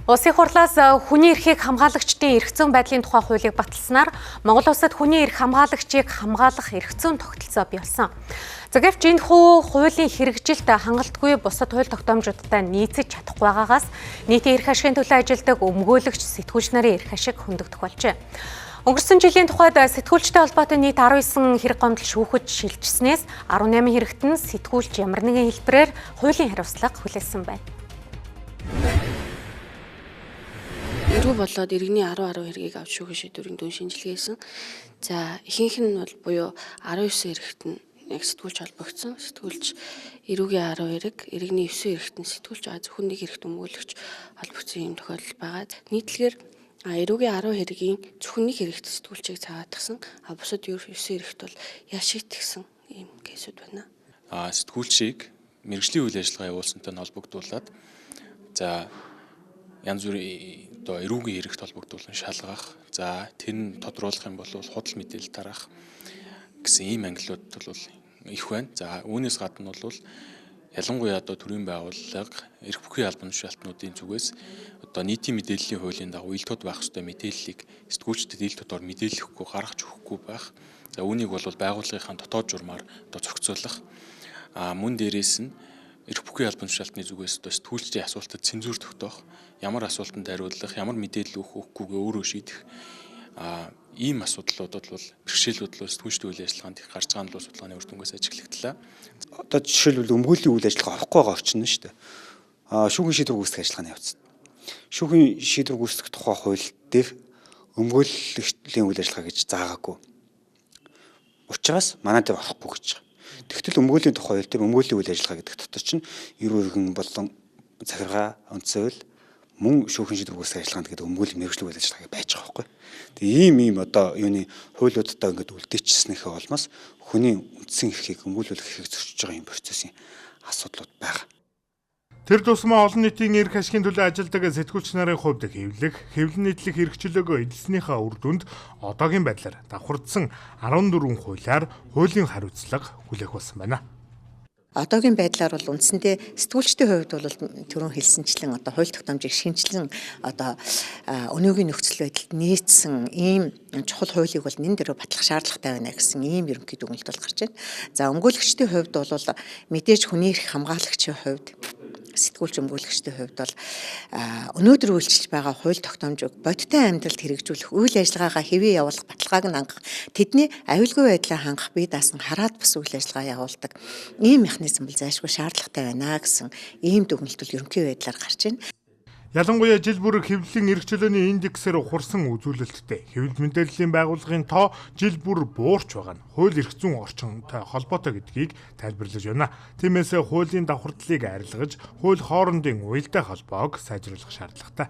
Улсын хурлаас хүний эрхийг хамгаалагчдын эрх зүйн байдлын тухай хуулийг баталснаар Монгол улсад хүний эрх хамгаалагчийг хамгаалах эрх зүйн тогтолцоо бий болсон. Гэвч энэхүү хуулийн хэрэгжилт хангалтгүй бусад хууль тогтоомжуудтай нийцэж чадахгүй байгаагаас нийтийн эрх ашигын төлөө ажилладаг өмгөөлөгч сэтгүүлч нарын эрх ашиг хөндөгдөх болжээ. Өнгөрсөн жилийн тухайд сэтгүүлчтэй холбоотой нийт 19 хэрэг гомдол шүүхэд шилжснээс 18 хэрэгт нь сэтгүүлч ямар нэгэн хэлбэрээр хуулийн хариуцлага хүлээсэн байна. Ирүү болоод иргэний 10 хэргийг авч шүүхийн шийдвэрийн дүн шинжилгээсэн. За ихэнх нь бол буюу 19 хэрэгт нь яг сэтгүүлч холбогдсон. Сэтгүүлч эрүүгийн 10 хэрэг, иргэний 9 хэрэгт нь сэтгүүлч зөвхөн нэг хэрэгт өмгөөлөгч холбогдсон юм тохиолдол байгаа. Нийтлэгээр эрүүгийн 10 хэрэгийн зөвхөн нэг хэрэгт сэтгүүлчийг цаагаатгсан. Бусад 9 хэрэгт бол яшигтгсэн ийм кейсүүд байна. Сэтгүүлчийг мэргэжлийн үйл ажиллагаа явуулсантай холбогдуулаад за янз бүрийн эрүүгийн хэрэгт холбогдуулан шалгах, за тэр нь тодруулах юм бол худал мэдээлэл тарах гэсэн ийм ангиллууд бол их байна. За үүнээс гадна бол ялангуяа төрийн байгууллага эрх бүхий албан тушаалтнуудын зүгээс нийтийн мэдээллийн хуулийн дагуу ил тод байх ёстой мэдээллийг сэтгүүлчдэд ил тодор мэдээлэхгүй гаргаж өгөхгүй байх. За үүнийг бол байгууллагынхаа дотоод журмаар зохицуулах. Мөн дээрээс нь эрх бүхий албан тушаалтны зүгээс сэтгүүлчдийн асуултад цензур тогтоох, ямар асуултанд хариулах, ямар мэдээлэл өгөхгүйгээ өөрөө шийдэх ийм асуудлуудад бол бэрхшээлүүд бол сэтгүүлчдийн үйл ажиллагаанд их гарч байгаа нь судалгааны үр дүнгээс ажиглагдлаа. Жишээлбэл өмгөөлийн үйл ажиллагаа авахгүй байгаа орчин нь шүү дээ. Шүүхийн шийдвэр гүйцэтгэх ажиллагааны явц. Шүүхийн шийдвэр гүйцэтгэх тухай хууль дээр өмгөөлийн үйл ажиллагаа гэж заагаагүй. Учираас манай дээр орохгүй гэж байгаа. Тэгтэл өмгөөлийн тухай хууль дээр өмгөөлийн үйл ажиллагаа гэдэг дотор чинь эрүү иргэн болон захиргаа онцгой мөн шүүхийн шийдвэр гүйцэтгэх ажиллагаанд гэдэг өмгөөлийн мэргэжлийн үйл ажиллагаа байж байгаа байхгүй. Тэгээ ийм юуны хуулиудтай ингээд үлдээчихснийхээ улмаас хүний үндсэн эрхийг өмгөөлөх эрхийг зөрчиж байгаа юм процессын асуудлууд байгаа. Тэр тусмаа олон нийтийн эрх ашигын төлөө ажилладаг сэтгүүлч нарын хувьд хэвлэл нийтлэх эрхчлөөгөө эзлснийхаа үр дүнд одоогийн байдлаар давхардсан 14 хуулиар хуулийн хариуцлага хүлээх болсон байна. Одоогийн байдлаар бол үндсэндээ сэтгүүлчдийн хувьд бол түрүүн хэлсэнчлэн хууль тогтоомжийг шинжилэн өнөөгийн нөхцөл байдалд нийцсэн ийм чухал хуулийг бол нэн дээр батлах шаардлагатай байна гэсэн ийм ерөнхий дүгнэлт бол гарч байна. За өмгөөлөгчдийн хувьд бол мэдээж хүний эрх хамгаалагчийн хувьд сэтгүүлч өмгөөлөгчдийн хувьд бол өнөөдөр үйлчилж байгаа хууль тогтоомжийг бодиттой амьдралд хэрэгжүүлэх үйл ажиллагаагаа хэвээ явуулах баталгааг нь хангах тэдний аюулгүй байдлаа хангах бие даасан хараад бус үйл ажиллагаа явуулдаг ийм механизм бол зайлшгүй шаардлагатай байна гэсэн ийм дүгнэлт бол ерөнхий байдлаар гарч байна. Ялангуяа жил бүр хэвлэлийн эрх чөлөөний индексээр ухарсан үзүүлэлттэй хэвлэл мэдээллийн байгууллагын тоо жил бүр буурч байгаа нь хууль эрх зүйн орчинтой холбоотой гэдгийг тайлбарлаж байна. Тиймээс хуулийн давхардлыг арилгаж, хууль хоорондын уялдаа холбоог сайжруулах шаардлагатай.